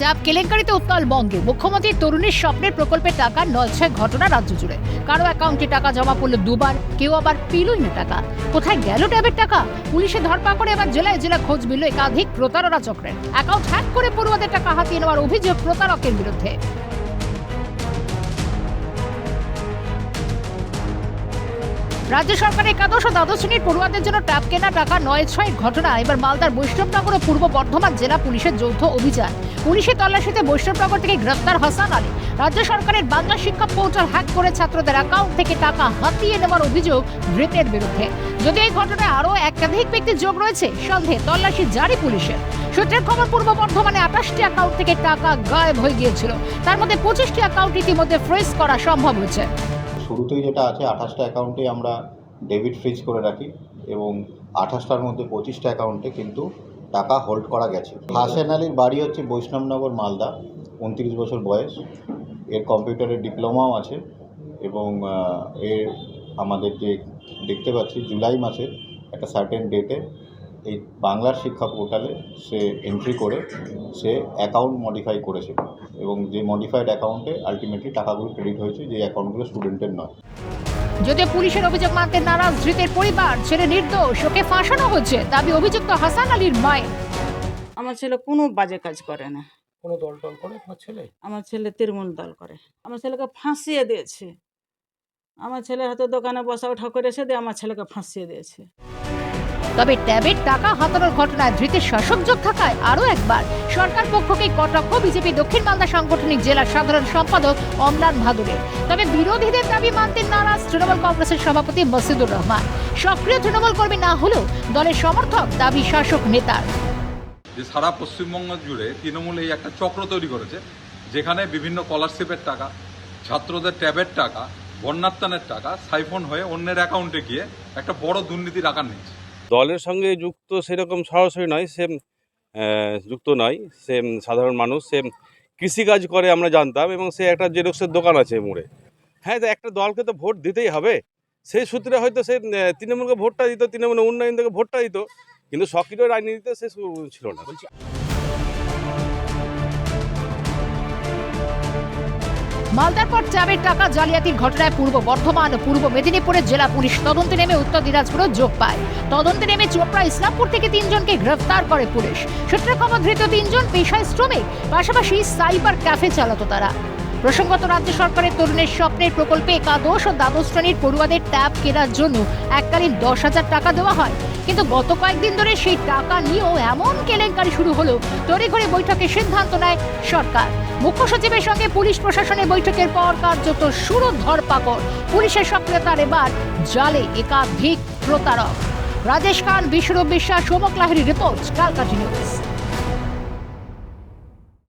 Tab কেলেঙ্কারিতে উত্তাল বঙ্গে। মুখ্যমন্ত্রী তরুণীর স্বপ্নের প্রকল্পের টাকা নলছায় ঘটনা রাজ্য জুড়ে। কারো অ্যাকাউন্টে টাকা জমা পড়লো দুবার, কেউ আবার পেলই না টাকা। কোথায় গেল ট্যাবের টাকা? পুলিশে ধরপাকড়ে এবার জেলায় জেলা খোঁজ মিলল একাধিক প্রতারণা চক্রের। অ্যাকাউন্ট হ্যাক করে পড়ুয়াদের টাকা হাতিয়ে নেওয়ার অভিযোগ প্রতারকের বিরুদ্ধে। রাজ্য সরকারের একাদশ ও দ্বাদশ শ্রেণীর পড়ুয়াদের জন্য ট্যাব কেনা টাকা ৯/৬ ঘটনা এবার মালদার বৈষ্ণবনগর ও পূর্ব বর্ধমান জেলা পুলিশের যৌথ অভিযান। পুলিশের তল্লাশিতে বৈষ্ণবনগর থেকে গ্রেফতার হাসান আলী। রাজ্য সরকারের বাংলা শিক্ষা পোর্টাল হ্যাক করে ছাত্রদের অ্যাকাউন্ট থেকে টাকা হাতিয়ে নেওয়ার অভিযোগ ধৃতের বিরুদ্ধে। যদি এই ঘটনায় আরও একাধিক ব্যক্তির যোগ রয়েছে, সন্দেহে তল্লাশি জারি পুলিশের। সূত্রের খবর, পূর্ব বর্ধমানে 28টি অ্যাকাউন্ট থেকে টাকা গায়েব হয়ে গিয়েছিল। তার মধ্যে 25টি অ্যাকাউন্ট ইতিমধ্যে ফ্রিজ করা সম্ভব হয়েছে। শুরুতেই যেটা আছে 28টা অ্যাকাউন্টে আমরা ডেবিট ফ্রিজ করে রাখি এবং 28টার মধ্যে 25টা অ্যাকাউন্টে কিন্তু টাকা হোল্ড করা গেছে। হাসান আলীর বাড়ি হচ্ছে বৈষ্ণবনগর, মালদা, 29 বছর বয়স। এর কম্পিউটারের ডিপ্লোমাও আছে এবং এর আমাদের যে দেখতে পাচ্ছি জুলাই মাসের একটা সার্টেন ডেটে এই বাংলার শিক্ষা পোর্টালে সে এন্ট্রি করে সে অ্যাকাউন্ট মডিফাই করেছে এবং যে মডিফাইড অ্যাকাউন্টে আলটিমেটলি টাকাগুলো ক্রেডিট হয়েছে, যে অ্যাকাউন্টগুলো স্টুডেন্টের নয়। যদিও পুলিশের অভিযোগ মানতে নারাজ ধৃতের পরিবার, ছেলে নির্দোষ, ওকে ফাঁসানো হচ্ছে দাবি অভিযুক্ত হাসান আলীর মায়ের। আমার ছেলে কোনো বাজে কাজ করে না। কোনো দল টল করে তোমার ছেলে? আমার ছেলে তৃণমূল দল করে। আমার ছেলেকে ফাঁসিয়ে দিয়েছে। আমার ছেলের হাতে দোকানে বসা ওঠা করেছে, দিয়ে আমার ছেলেকে ফাঁসিয়ে দিয়েছে। তবে ট্যাবের টাকা হাতানোর ঘটনায় ধৃতের শাসক যোগ থাকায় আরও একবার সরকার পক্ষকে কটাক্ষ বিজেপি দক্ষিণ মালদা সাংগঠনিক জেলার সাধারণ সম্পাদক অমলান ভাদুরের। তবে বিরোধীদের দাবি মানতে নারাজ তৃণমূল কংগ্রেসের সভাপতি মসিদুর রহমান। সক্রিয় তৃণমূল কর্মী না হলেও দলের সমর্থক দাবি শাসক নেতার। যে সারা পশ্চিমবঙ্গ জুড়ে তৃণমূল এই একটা চক্র তৈরি করেছে, যেখানে বিভিন্ন স্কলারশিপের টাকা, ছাত্রদের ট্যাবের টাকা, বন্যাত্রাণের টাকা সাইফন হয়ে অন্যের অ্যাকাউন্টে গিয়ে একটা বড় দুর্নীতির আকার নিচ্ছে। দলের সঙ্গে যুক্ত সেরকম সরাসরি নয়, সে যুক্ত নয়, সে সাধারণ মানুষ, সে কৃষিকাজ করে আমরা জানতাম, এবং সে একটা জেরক্সের দোকান আছে মোড়ে। হ্যাঁ, তো একটা দলকে তো ভোট দিতেই হবে, সেই সূত্রে হয়তো সে তৃণমূলকে ভোটটা দিত, তৃণমূলের উন্নয়ন থেকে ভোটটা দিত, কিন্তু সক্রিয় রাজনীতিতে সে ছিল না। মালদার পর ট্যাবের টাকা জালিয়াতির ঘটনায় পূর্ব বর্ধমান ও পূর্ব মেদিনীপুরের জেলা পুলিশ তদন্তে নেমে উত্তর দিনাজপুরও যোগ পায়। তদন্তে নেমে চোপড়া ইসলামপুর থেকে 3 জনকে গ্রেফতার করে পুলিশ। সূত্রের খবর, ধৃত 3 জন পেশায় শ্রমিক, পাশাপাশি সাইবার ক্যাফে চালাতো তারা। প্রসঙ্গত, রাজ্য সরকারের তরুণের স্বপ্নের প্রকল্পে একাদশ ও দ্বাদশ শ্রেণীর পড়ুয়াদের ট্যাব কেনার জন্য এককালীন 10,000 টাকা দেওয়া হয়। কিন্তু গত কয়েকদিন ধরে সেই টাকা নিয়েও এমন কেলেঙ্কারি শুরু হলো, তড়িঘড়ি বৈঠকে সিদ্ধান্ত নেয় সরকার। মুখ্য সচিবের সঙ্গে পুলিশ প্রশাসনের বৈঠকের পর কার্যত শুরু ধরপাকড়। পুলিশের সক্রিয়তার এবার জালে একাধিক প্রতারক। রাজেশ খান, বিশ্বরূপ বিশ্বাস, সোমক লাহিড়ী রিপোর্ট, কালকাঠি নিউজ।